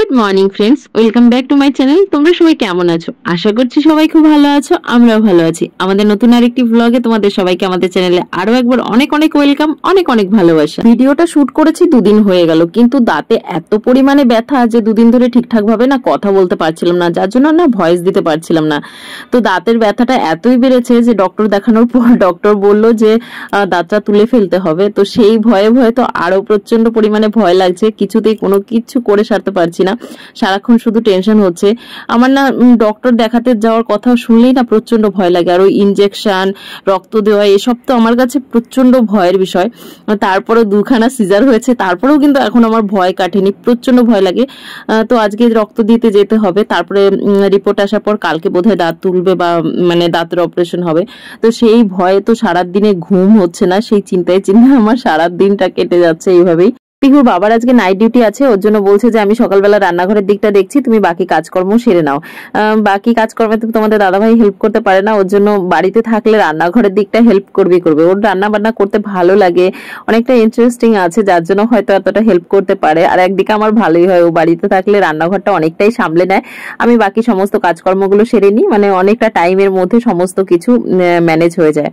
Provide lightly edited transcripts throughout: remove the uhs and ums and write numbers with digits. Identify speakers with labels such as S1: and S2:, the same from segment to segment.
S1: Good morning friends, welcome back to my channel. তোমরা সবাই কেমন আছো? আশা করছি সবাই খুব ভালো আছো, আমরাও ভালো আছি। আমাদের নতুন আরেকটি ব্লগে তোমাদের সবাইকে আমাদের চ্যানেলে আরো একবার অনেক অনেক ওয়েলকাম, অনেক অনেক ভালোবাসা। ভিডিওটা শুট করেছি 2 দিন হয়ে গেল, কিন্তু দাঁতে এত পরিমাণে ব্যথা যে 2 দিন ধরে ঠিকঠাক ভাবে না কথা বলতে পারছিলাম না, যার জন্য না ভয়েস দিতে পারছিলাম না। তো দাঁতের ব্যথাটা এতই বেড়েছে যে ডক্টর দেখানোর পর ডক্টর বললো যে দাঁতটা তুলে ফেলতে হবে। তো সেই ভয়ে ভয়ে তো আরো প্রচন্ড পরিমাণে ভয় লাগছে, কিছুতেই কোনো কিছু করে সারতে পারছি না, সারাক্ষণ শুধু টেনশন হচ্ছে আমার। না ডক্টর দেখাতে যাওয়ার কথা শুনলেই না প্রচন্ড ভয় লাগে, আর ওই ইনজেকশন, রক্ত দেওয়া, এসব তো আমার কাছে প্রচন্ড ভয়ের বিষয়। তারপরে 2খানা সিজার হয়েছে, তারপরেও কিন্তু এখন আমার ভয় কাটেনি, প্রচন্ড ভয় লাগে। তো আজকে রক্ত দিতে যেতে হবে, তারপরে রিপোর্ট আসার পর কালকে বোধহয় দাঁত তুলবে বা মানে দাঁতের অপারেশন হবে। তো সেই ভয়ে তো সারাদিনে ঘুম হচ্ছে না, সেই চিন্তায় আমার সারা দিনটা কেটে যাচ্ছে এইভাবেই। পিকুর বাবার আজকে নাইট ডিউটি আছে, ওর জন্য বলছে যে আমি সকালবেলা রান্নাঘরের দিকটা দেখছি, তুমি বাকি কাজকর্ম সেরে নাও। বাকি কাজকর্মে তো তোমাদের দাদাভাই হেল্প করতে পারে না, ওর জন্য বাড়িতে থাকলে রান্নাঘরের দিকটা হেল্প করবে। ওর রান্না বান্না করতে ভালো লাগে, অনেকটা ইন্টারেস্টিং আছে, যার জন্য হয়তো এতটা হেল্প করতে পারে। আর একদিকে আমার ভালোই হয়, ও বাড়িতে থাকলে রান্নাঘরটা অনেকটাই সামলে নেয়, আমি বাকি সমস্ত কাজকর্মগুলো সেরে নিই, মানে অনেকটা টাইমের মধ্যে সমস্ত কিছু ম্যানেজ হয়ে যায়।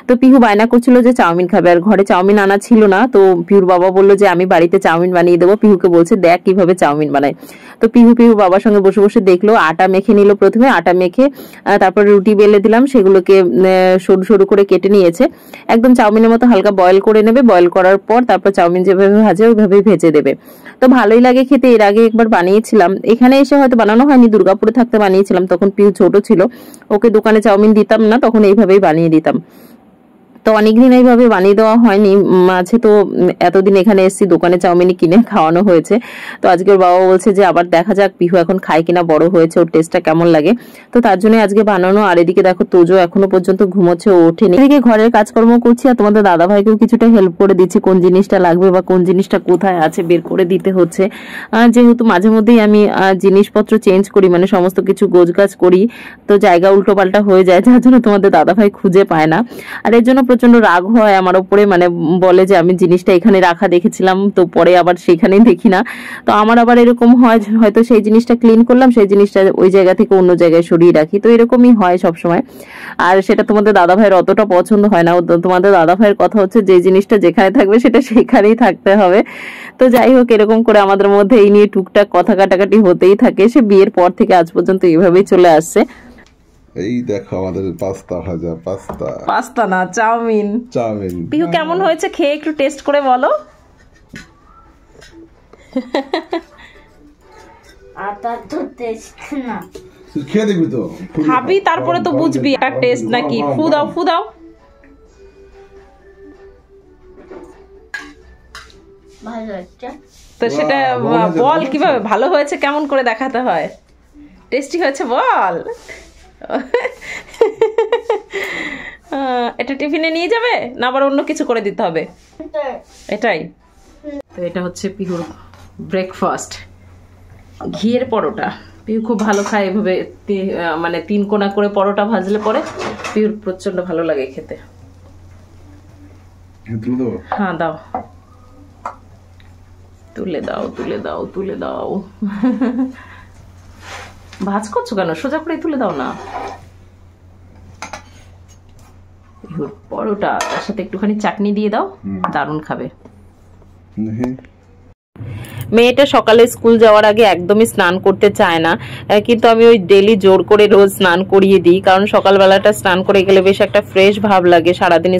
S1: তো পিহু বায়না করছিল যে চাউমিন খাবে, আর ঘরে চাউমিন আনা ছিল না, তো পিহুর বাবা বললো যে আমি বাড়িতে চাউমিন বানিয়ে দেবো। পিহুকে বলছে দেখ কিভাবে চাউমিন বানায়। তো পিহু বাবার সঙ্গে বসে বসে দেখলো, আটা মেখে নিল। প্রথমে আটা মেখে তারপর রুটি বেলে দিলাম, সেগুলোকে সরু সরু করে কেটে নিয়েছে, একদম চাউমিনের মতো হালকা বয়েল করে নেবে। বয়েল করার পর তারপর চাউমিন যেভাবে ভাজে ওইভাবেই ভেজে দেবে। তো ভালোই লাগে খেতে, এর আগে একবার বানিয়েছিলাম, এখানে এসে হয়তো বানানো হয়নি, দুর্গাপুরে থাকতে বানিয়েছিলাম, তখন পিহু ছোট ছিল, ওকে দোকানে চাউমিন দিতাম না, তখন এইভাবেই বানিয়ে দিতাম। তো অনেকদিন এইভাবে বানিয়ে দেওয়া হয়নি, মাঝে তো এতদিন এখানে এসেছি দোকানে চাউমিন কিনে খাওয়ানো হয়েছে। তো আজকে ওর বাবা বলছে যে আবার দেখা যাক পিহু এখন খায় কিনা, বড় হয়েছে, ওর টেস্টটা কেমন লাগে। তো তার জন্য আজকে বানানো। আর এদিকে দেখো তোজো এখনো পর্যন্ত ঘুমোচ্ছে, ও ওঠেনি। এদিকে ঘরের কাজকর্ম করছি, আর তোমাদের দাদা ভাইকেও কিছুটা হেল্প করে দিচ্ছি, কোন জিনিসটা লাগবে বা কোন জিনিসটা কোথায় আছে বের করে দিতে হচ্ছে। যেহেতু মাঝে মধ্যেই আমি জিনিসপত্র চেঞ্জ করি, মানে সমস্ত কিছু গোছগাছ করি, তো জায়গা উল্টো পাল্টা হয়ে যায়, যার জন্য তোমাদের দাদা ভাই খুঁজে পায় না। আর এর জন্য প্রচন্ড রাগ হয় আমার উপরে, মানে বলে যে আমি জিনিসটা এখানে রাখা দেখেছিলাম, তো পরে আবার সেখানেই দেখি না। তো আমার আবার এরকম হয়, হয়তো সেই জিনিসটা ক্লিন করলাম, সেই জিনিসটা ওই জায়গা থেকে অন্য জায়গায় সরিয়ে রাখি, তো এরকমই হয় সব সময়। আর সেটা তোমাদের দাদা ভাইয়ের অতটা পছন্দ হয় না। তোমাদের দাদা ভাইয়ের কথা হচ্ছে যে জিনিসটা যেখানে থাকবে সেটা সেখানেই থাকতে হবে। তো যাই হোক, এরকম করে আমাদের মধ্যে এই নিয়ে টুকটাক কথা কাটাকাটি হতেই থাকে, সে বিয়ের পর থেকে আজ পর্যন্ত এইভাবেই চলে আসছে।
S2: এই দেখো আমাদের পাস্তা ভাজা,
S1: পাস্তা না, চাউমিন। পিহু কেমন হয়েছে খেয়ে একটু টেস্ট করে বলো।
S3: আটা তো টেস্ট না,
S2: খেয়ে দেখবি তো,
S1: খাবি তারপরে তো বুঝবি আর টেস্ট নাকি। ফু দাও।
S3: ভালো হচ্ছে
S1: তো সেটা বল কিভাবে ভালো হয়েছে, কেমন করে দেখাতে হয়, টেস্টি হয়েছে বল। এটা টিফিনে নিয়ে যাবে না আবার অন্য কিছু করে দিতে হবে? এটাই তো। এটা হচ্ছে পিহুর ব্রেকফাস্ট, ঘিয়ের পরোটা। পিহু খুব ভালো খায় এভাবে, মানে 3 কোনা করে পরোটা ভাজলে পরে পিহুর প্রচন্ড ভালো লাগে খেতে। হ্যাঁ দাও, তুলে দাও। ভাজ করছো কেন, সোজা করে তুলে দাও না। পরোটা, তার সাথে একটুখানি চাটনি দিয়ে দাও, দারুণ খাবে। মেয়েটা সকালে স্কুল যাওয়ার আগে একদমই স্নান করতে চায় না, কিন্তু আমি ওই ডেলি জোর করে রোজ স্নান করিয়ে দিই, কারণ সকালবেলাটা স্নান করে গেলে বেশ একটা ফ্রেশ ভাব লাগে, সারাদিন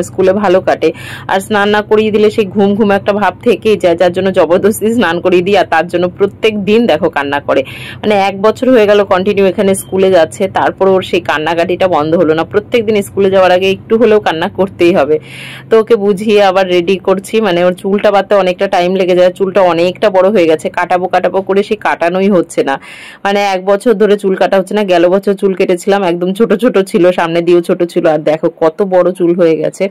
S1: স্কুলে ভালো কাটে। আর স্নান না করিয়ে দিলে সেই ঘুম একটা ভাব থেকেই যায়, যার জন্য জবরদস্তি স্নান করিয়ে দিই। আর তার জন্য প্রত্যেক দিন দেখো কান্না করে, মানে 1 বছর হয়ে গেল কন্টিনিউ এখানে স্কুলে যাচ্ছে, তারপর ওর সেই কান্নাকাটিটা বন্ধ হলো না। প্রত্যেক দিন স্কুলে যাওয়ার আগে একটু হলেও কান্না করতেই হবে। তো ওকে বুঝিয়ে আবার রেডি করছি, মানে ওর চুলটা বাঁধতে অনেকটা টাইম লেগে যায়, চুলটা অনেকটা বড় হয়ে গেছে, কাটাবো করে সেই কাটানোই হচ্ছে না, মানে 1 বছর ধরে চুল কাটা হচ্ছে না। গেল বছর চুল কেটেছিলাম, একদম ছোট ছিল, সামনে দিয়েও ছোট ছিল, আর দেখো কত বড় চুল হয়ে গেছে।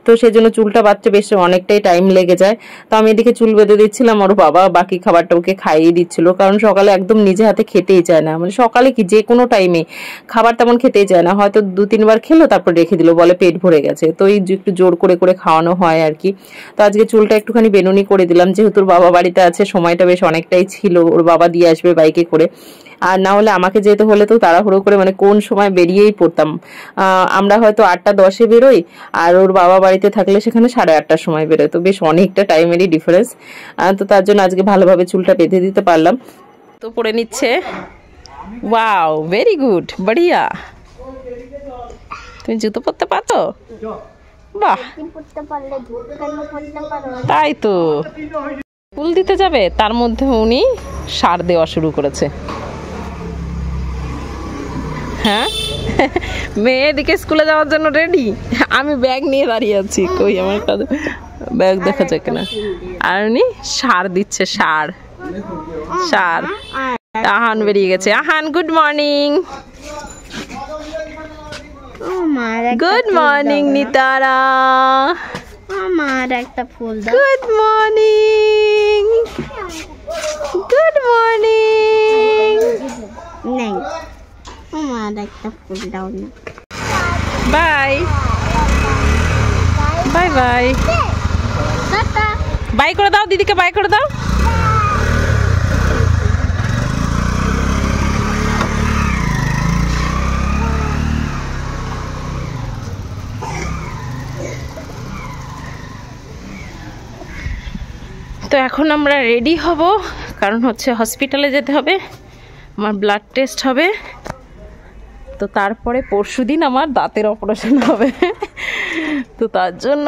S1: তো সেজন্য চুলটা বাঁধতে বেশ অনেকটাই টাইম লেগে যায়। তো আমি এদিকে চুল বেঁধে দিচ্ছিলাম, ওর বাবা বাকি খাবারটা ওকে খাইয়ে দিচ্ছিল, কারণ সকালে একদম নিজে হাতে খেতেই চায় না, মানে সকালে কি যে কোনো টাইমে খাবার তেমন খেতেই চায় না, হয়তো 2-3 বার খেলো তারপর রেখে দিল, বলে পেট ভরে গেছে। তো এই একটু জোর করে খাওয়ানো হয় আর কি। তো আজকে চুলটা একটুখানি বেনুনি করে দিলাম, যেহেতু বাবা বাড়ি বাড়িতে আছে, সময়টা বেশ অনেকটাই ছিল, ওর বাবা দিয়ে আসবে বাইকে করে। আর না হলে আমাকে যেতে হলে তো তাড়াহুড়ো করে মানে কোন সময় বেরিয়েই পড়তাম। আমরা হয়তো 8টা 10-এ বেরোই, আর ওর বাবা বাড়িতে থাকলে সেখানে 8:30টার সময় বেরোয়, তো বেশ অনেকটা টাইমেরই ডিফারেন্স। তো তার জন্য আজকে ভালোভাবে চুলটা বেঁধে দিতে পারলাম। তো পরে নিচ্ছে, ওয়াও ভেরি গুড, বঢ়িয়া। তুমি জুতো পরতে পারো? বাহ, তাই তো। ফুল দিতে যাবে, তার মধ্যে উনি সার দেওয়া শুরু করেছে। হ্যাঁ, মেয়ে এদিকে স্কুলে যাওয়ার জন্য রেডি, আমি ব্যাগ নিয়ে দাঁড়িয়ে আছি। কই আমার কাছে ব্যাগ দেখা যায় কিনা। আর উনি সার দিচ্ছে, সার। আহান বেরিয়ে গেছে। Ahaan, good morning. Good morning Nitara.
S3: আমার একটা ফুল দাও।
S1: Good morning, good morning.
S3: নেই, আমার একটা ফুল দাও না।
S1: বাই বাই বাই বাই করে দাও, দিদিকে বাই করে দাও। তো এখন আমরা রেডি হব, কারণ হচ্ছে হসপিটালে যেতে হবে, আমার ব্লাড টেস্ট হবে। তো তারপরে পরশুদিন আমার দাঁতের অপারেশন হবে। তো তার জন্য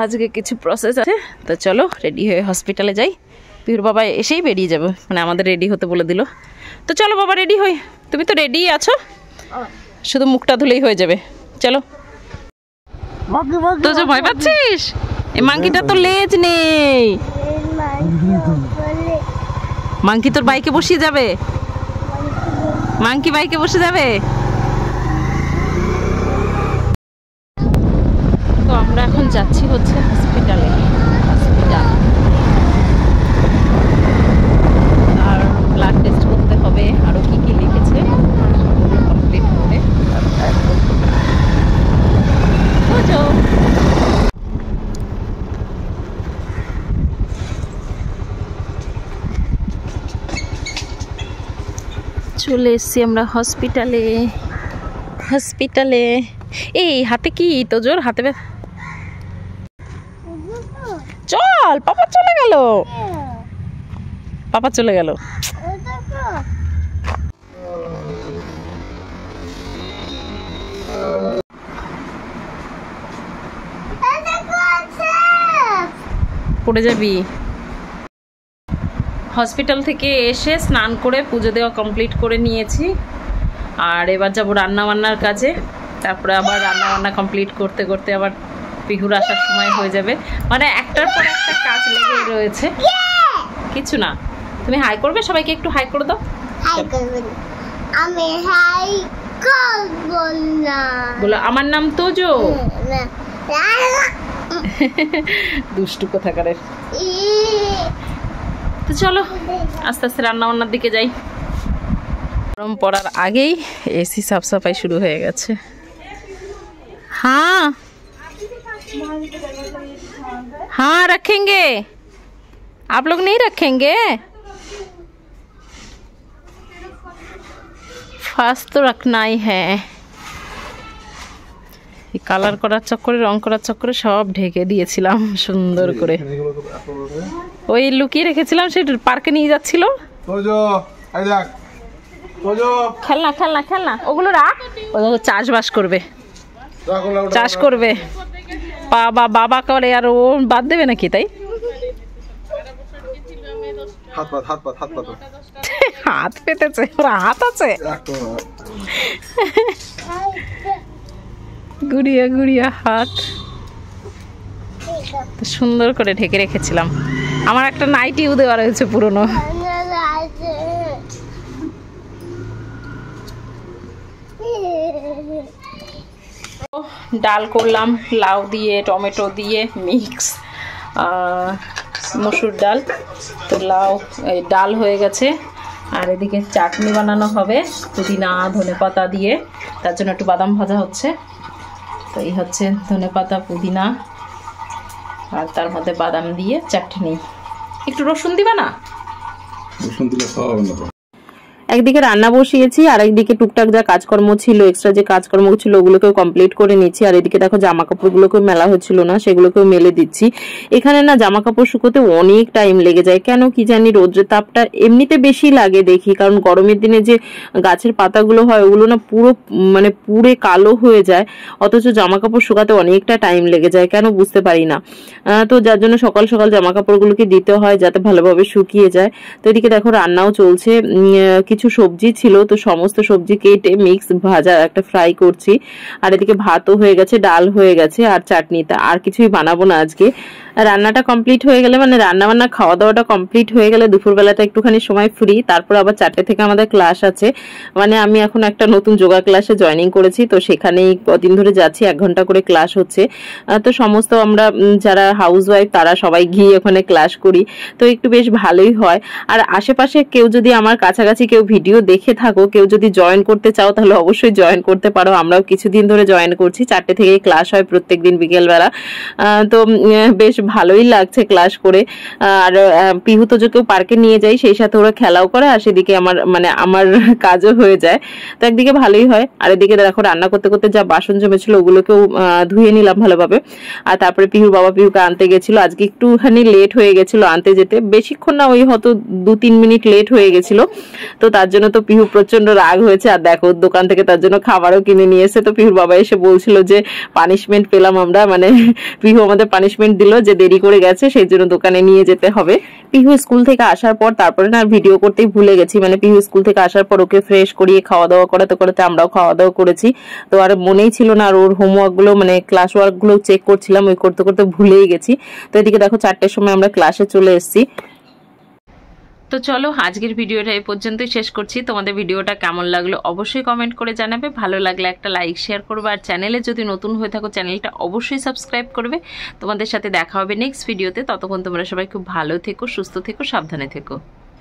S1: আজকে কিছু প্রসেস আছে। তো চলো রেডি হয়ে হসপিটালে যাই। পিহুর বাবা এসেই বেরিয়ে যাবে, মানে আমাদের রেডি হতে বলে দিল। তো চলো বাবা রেডি হই, তুমি তো রেডি আছো, শুধু মুখটা ধুলেই হয়ে যাবে। চলো। তো যে ভয় পাচ্ছিস, এই মাংকিটা তো লেজ নেই। মাংকি তোর বাইকে বসিয়ে যাবে, মাংকি বাইকে বসে যাবে। তো আমরা এখন যাচ্ছি হচ্ছে হসপিটালে। আর ব্লাড টেস্ট করতে হবে, আরো কি কি লিখেছে কমপ্লিট করে চলে এসছি আমরা হসপিটালে। এই হাতে কি তোজোর হাতে চল, পাপা চলে গেল। পড়ে যাবি। হসপিটাল থেকে এসে স্নান করে পুজো দেওয়া কমপ্লিট করে নিয়েছি, আর এবার যাবো রান্নাবান্নার কাজে। তারপরে আবার রান্নাবান্না কমপ্লিট করতে করতে আবার পিহুর আসার সময় হয়ে যাবে, মানে একটার পর একটা কাজ লেগে রয়েছে। কিছু না, তুমি হাই করবে, সবাইকে একটু হাই করে দাও।
S3: আমি হাই করব না,
S1: বলো আমার নাম তোজো। দুষ্টু কোথাকারের। তো চলো আস্তে আস্তে রান্নাবান্নার দিকে যাই। গরম পড়ার আগেই एसी साफ सफाई शुरू হয়ে গেছে। हाँ हाँ रखेंगे, आप लोग नहीं रखेंगे? फास्ट तो रखना ही है। কালার করার চক্করে, রং করার চক্করে সব ঢেকে দিয়েছিলাম সুন্দর করে। ওই লুকিয়ে রেখেছিলাম, সে পার্কে নিয়ে যাচ্ছিল। খেলনা খেলনা খেলনা ওগুলো রাখ, ও চাষবাস করবে, চাষ করবে। বাবা করে, আর ও বাদ দেবে নাকি? তাই হাত পেতেছে, ওরা হাত আছে। গুড়িয়া গুড়িয়া হাত, সুন্দর করে ঢেকে রেখেছিলাম। আমার একটা নাইটিও দেওয়া রয়েছে পুরনো। ডাল করলাম লাউ দিয়ে, টমেটো দিয়ে মিক্স মসুর ডাল। তো লাউ ডাল হয়ে গেছে, আর এদিকে চাটনি বানানো হবে পুদিনা ধনেপাতা দিয়ে, তার জন্য একটু বাদাম ভাজা হচ্ছে। তো এই হচ্ছে ধনেপাতা পুদিনা, আর তার মধ্যে বাদাম দিয়ে চাটনি। একটু রসুন দিবা না?
S2: রসুন দিলে খাওয়া হবে না তো।
S1: একদিকে রান্না বসিয়েছি আর একদিকে টুকটাক যা কাজকর্ম ছিল, এক্সট্রা যে কাজকর্ম ছিল ওগুলোকেও কমপ্লিট করে নিচ্ছি। আর এদিকে দেখো জামা কাপড়গুলোকেও মেলা হচ্ছিল না, সেগুলোকেও মেলে দিচ্ছি। এখানে না জামা কাপড় শুকোতে অনেক টাইম লেগে যায়, কেন কি জানি। রোদ্রের তাপটা এমনিতে বেশি লাগে দেখি, কারণ গরমের দিনে যে গাছের পাতাগুলো হয় ওগুলো না পুরো মানে পুড়ে কালো হয়ে যায়, অথচ জামা কাপড় শুকাতে অনেকটা টাইম লেগে যায়, কেন বুঝতে পারি না। তো যার জন্য সকাল সকাল জামা কাপড়গুলোকে দিতে হয় যাতে ভালোভাবে শুকিয়ে যায়। তো এদিকে দেখো রান্নাও চলছে, কিছু সবজি ছিল তো সমস্ত সবজি কেটে মিক্স ভাজা একটা ফ্রাই করছি। আর এদিকে ভাতও হয়ে গেছে, ডাল হয়ে গেছে আর চাটনিটা, আর কিছুই বানাবো না আজকে। রান্নাটা কমপ্লিট হয়ে গেলে মানে রান্না বান্না খাওয়া দাওয়াটা কমপ্লিট হয়ে গেলে দুপুরবেলাটা একটুখানি সময় ফ্রি, তারপর আবার 4টে থেকে আমাদের ক্লাস আছে। মানে আমি এখন একটা নতুন যোগা ক্লাসে জয়েনিং করেছি, তো সেখানেই কদিন ধরে যাচ্ছি, 1 ঘন্টা করে ক্লাস হচ্ছে। তো সমস্ত আমরা যারা হাউস ওয়াইফ তারা সবাই গিয়ে ওখানে ক্লাস করি, তো একটু বেশ ভালোই হয়। আর আশেপাশে কেউ যদি আমার কাছাকাছি কেউ ভিডিও দেখে থাকো, কেউ যদি জয়েন করতে চাও তাহলে অবশ্যই জয়েন করতে পারো। আমরাও কিছুদিন ধরে জয়েন করছি, 4টে থেকে ক্লাস হয় প্রত্যেকদিন বিকেলবেলা। তো বেশ ভালোই লাগছে ক্লাস করে। আর পিহু তো কেউ পার্কে নিয়ে যাই, সেই সাথে ওরা খেলাও করে আর সেদিকে আমার কাজও হয়ে যায়, তো একদিকে ভালোই হয়। আর এদিকে দেখো রান্না করতে করতে যা বাসন জমেছিল ওগুলোকেও ধুয়ে নিলাম ভালোভাবে। আর তারপরে পিহুর বাবা পিহুকে আনতে গেছিল, আজকে একটুখানি লেট হয়ে গেছিল আনতে যেতে, বেশিক্ষণ না, ওই হয়তো 2-3 মিনিট লেট হয়ে গেছিল। তো তার জন্য তো পিহু প্রচন্ড রাগ হয়েছে। আর দেখো দোকান থেকে তার জন্য খাবারও কিনে নিয়ে এসে, তো পিহুর বাবা এসে বলছিল যে পানিশমেন্ট পেলাম আমরা, মানে পিহু আমাদের পানিশমেন্ট দিল যে দেরি করে গেছে সেই জন্য দোকানে নিয়ে যেতে হবে। পিহু স্কুল থেকে আসার পর তারপরে না ভিডিও করতেই ভুলে গেছি, মানে পিহু স্কুল থেকে আসার পর ওকে ফ্রেশ করিয়ে খাওয়া দাওয়া করাতে করাতে আমরাও খাওয়া দাওয়া করেছি। তো আর মনেই ছিল না, আর ওর হোমওয়ার্ক গুলো মানে ক্লাস ওয়ার্ক গুলো চেক করছিলাম, ওই করতে করতে ভুলেই গেছি। তো এদিকে দেখো 4টের সময় আমরা ক্লাসে চলে এসেছি। তো চলো আজকের ভিডিওটা এই পর্যন্তই শেষ করছি। তোমাদের ভিডিওটা কেমন লাগলো অবশ্যই কমেন্ট করে জানাবে, ভালো লাগলে একটা লাইক শেয়ার করবে, আর চ্যানেলে যদি নতুন হয়ে থাকো চ্যানেলটা অবশ্যই সাবস্ক্রাইব করবে। তোমাদের সাথে দেখা হবে নেক্সট ভিডিওতে, ততক্ষণ তোমরা সবাই খুব ভালো থেকো, সুস্থ থেকো, সাবধানে থেকো।